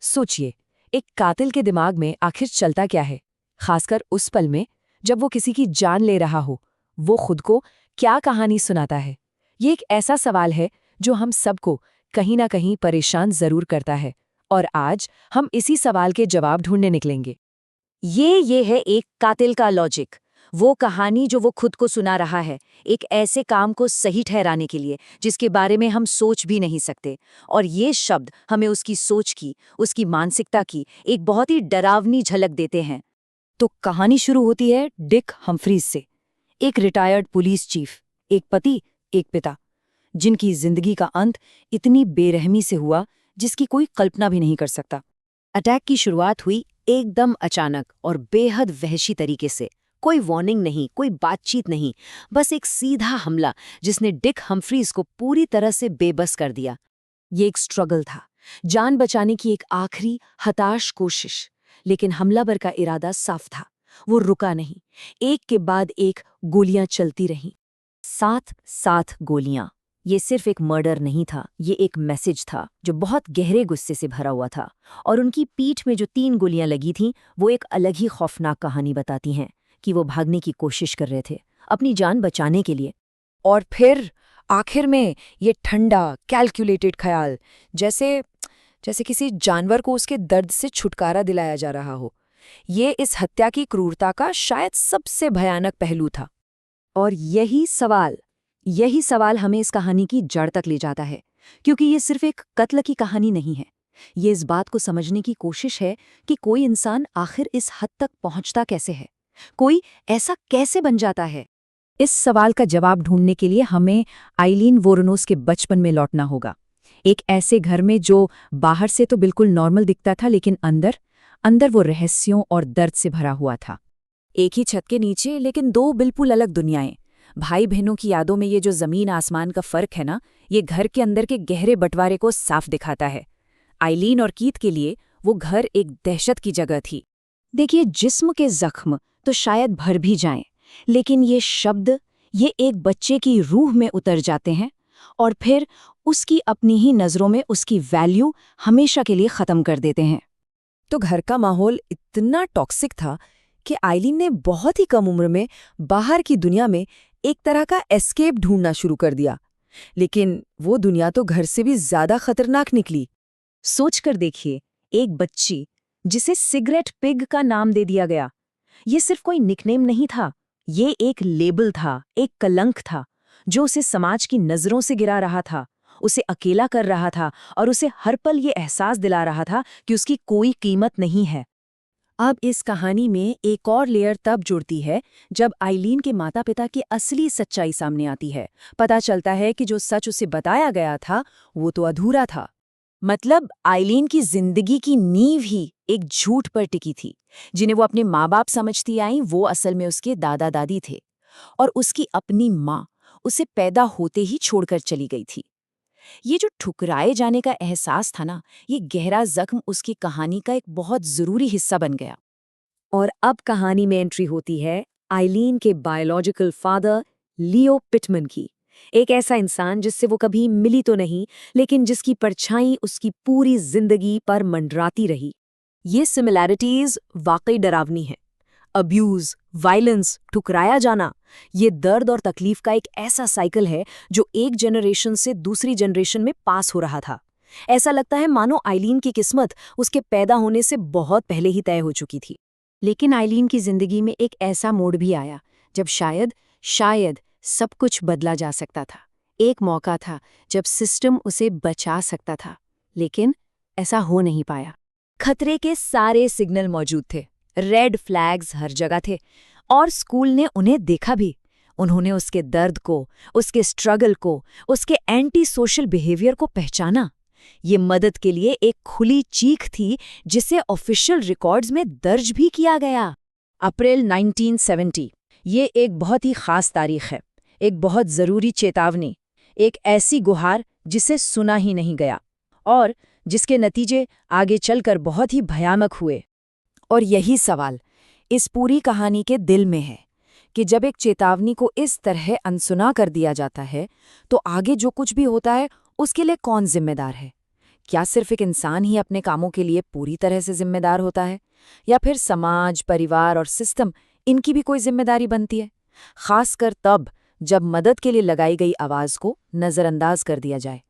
सोचिए, एक कातिल के दिमाग में आखिर चलता क्या है, खासकर उस पल में जब वो किसी की जान ले रहा हो। वो खुद को क्या कहानी सुनाता है? ये एक ऐसा सवाल है जो हम सबको कहीं ना कहीं परेशान जरूर करता है, और आज हम इसी सवाल के जवाब ढूंढने निकलेंगे। ये है एक कातिल का लॉजिक। वो कहानी जो वो खुद को सुना रहा है, एक ऐसे काम को सही ठहराने के लिए जिसके बारे में हम सोच भी नहीं सकते। और ये शब्द हमें उसकी सोच की, उसकी मानसिकता की एक बहुत ही डरावनी झलक देते हैं। तो कहानी शुरू होती है डिक हम्फ्रीज से, एक रिटायर्ड पुलिस चीफ, एक पति, एक पिता, जिनकी जिंदगी का अंत इतनी बेरहमी से हुआ जिसकी कोई कल्पना भी नहीं कर सकता। अटैक की शुरुआत हुई एकदम अचानक और बेहद वहशी तरीके से। कोई वार्निंग नहीं, कोई बातचीत नहीं, बस एक सीधा हमला जिसने डिक हम्फ्रीज को पूरी तरह से बेबस कर दिया। ये एक स्ट्रगल था, जान बचाने की एक आखिरी हताश कोशिश, लेकिन हमलावर का इरादा साफ था। वो रुका नहीं, एक के बाद एक गोलियां चलती रहीं। 7 गोलियां। ये सिर्फ एक मर्डर नहीं था, ये एक मैसेज था जो बहुत गहरे गुस्से से भरा हुआ था। और उनकी पीठ में जो 3 गोलियां लगी थीं, वो एक अलग ही खौफनाक कहानी बताती हैं कि वो भागने की कोशिश कर रहे थे, अपनी जान बचाने के लिए। और फिर आखिर में ये ठंडा कैलकुलेटेड ख्याल, जैसे जैसे किसी जानवर को उसके दर्द से छुटकारा दिलाया जा रहा हो। ये इस हत्या की क्रूरता का शायद सबसे भयानक पहलू था। और यही सवाल हमें इस कहानी की जड़ तक ले जाता है, क्योंकि ये सिर्फ एक कत्ल की कहानी नहीं है। ये इस बात को समझने की कोशिश है कि कोई इंसान आखिर इस हद तक पहुंचता कैसे है, कोई ऐसा कैसे बन जाता है। इस सवाल का जवाब ढूंढने के लिए हमें आइलीन वोरोनोस के बचपन में लौटना होगा। एक ऐसे घर में जो बाहर से तो बिल्कुल नॉर्मल दिखता था, लेकिन अंदर अंदर वो रहस्यों और दर्द से भरा हुआ था। एक ही छत के नीचे, लेकिन 2 बिल्कुल अलग दुनियाएं। भाई बहनों की यादों में ये जो जमीन आसमान का फर्क है ना, ये घर के अंदर के गहरे बंटवारे को साफ दिखाता है। आइलीन और कीथ के लिए वो घर एक दहशत की जगह थी। देखिए, जिस्म के जख्म तो शायद भर भी जाएं, लेकिन ये शब्द, ये एक बच्चे की रूह में उतर जाते हैं और फिर उसकी अपनी ही नज़रों में उसकी वैल्यू हमेशा के लिए ख़त्म कर देते हैं। तो घर का माहौल इतना टॉक्सिक था कि आइलीन ने बहुत ही कम उम्र में बाहर की दुनिया में एक तरह का एस्केप ढूंढना शुरू कर दिया। लेकिन वो दुनिया तो घर से भी ज्यादा खतरनाक निकली। सोचकर देखिए, एक बच्ची जिसे सिगरेट पिग का नाम दे दिया गया। ये सिर्फ कोई निकनेम नहीं था, ये एक लेबल था, एक कलंक था जो उसे समाज की नज़रों से गिरा रहा था, उसे अकेला कर रहा था और उसे हर पल ये एहसास दिला रहा था कि उसकी कोई कीमत नहीं है। अब इस कहानी में एक और लेयर तब जुड़ती है जब आइलीन के माता-पिता की असली सच्चाई सामने आती है। पता चलता है कि जो सच उसे बताया गया था वो तो अधूरा था। मतलब आइलीन की जिंदगी की नींव ही एक झूठ पर टिकी थी। जिन्हें वो अपने माँ बाप समझती आई, वो असल में उसके दादा दादी थे। और उसकी अपनी माँ उसे पैदा होते ही छोड़कर चली गई थी। ये जो ठुकराए जाने का एहसास था ना, ये गहरा जख्म उसकी कहानी का एक बहुत जरूरी हिस्सा बन गया। और अब कहानी में एंट्री होती है आइलीन के बायोलॉजिकल फादर लियो पिटमन की। एक ऐसा इंसान जिससे वो कभी मिली तो नहीं, लेकिन जिसकी परछाई उसकी पूरी जिंदगी पर मंडराती रही। ये सिमिलैरिटीज वाकई डरावनी हैं। अब्यूज, वायलेंस, ठुकराया जाना, ये दर्द और तकलीफ का एक ऐसा साइकिल है जो एक जनरेशन से दूसरी जनरेशन में पास हो रहा था। ऐसा लगता है मानो आइलीन की किस्मत उसके पैदा होने से बहुत पहले ही तय हो चुकी थी। लेकिन आइलीन की जिंदगी में एक ऐसा मोड़ भी आया जब शायद सब कुछ बदला जा सकता था। एक मौका था जब सिस्टम उसे बचा सकता था, लेकिन ऐसा हो नहीं पाया। खतरे के सारे सिग्नल मौजूद थे, रेड फ्लैग्स हर जगह थे, और स्कूल ने उन्हें देखा भी। उन्होंने उसके दर्द को, उसके स्ट्रगल को, उसके एंटी सोशल बिहेवियर को पहचाना। ये मदद के लिए एक खुली चीख थी जिसे ऑफिशियल रिकॉर्ड्स में दर्ज भी किया गया। अप्रैल 1970, ये एक बहुत ही खास तारीख है, एक बहुत ज़रूरी चेतावनी, एक ऐसी गुहार जिसे सुना ही नहीं गया और जिसके नतीजे आगे चलकर बहुत ही भयानक हुए। और यही सवाल इस पूरी कहानी के दिल में है कि जब एक चेतावनी को इस तरह अनसुना कर दिया जाता है, तो आगे जो कुछ भी होता है उसके लिए कौन जिम्मेदार है? क्या सिर्फ एक इंसान ही अपने कामों के लिए पूरी तरह से जिम्मेदार होता है, या फिर समाज, परिवार और सिस्टम इनकी भी कोई जिम्मेदारी बनती है, खासकर तब जब मदद के लिए लगाई गई आवाज को नजरअंदाज कर दिया जाए।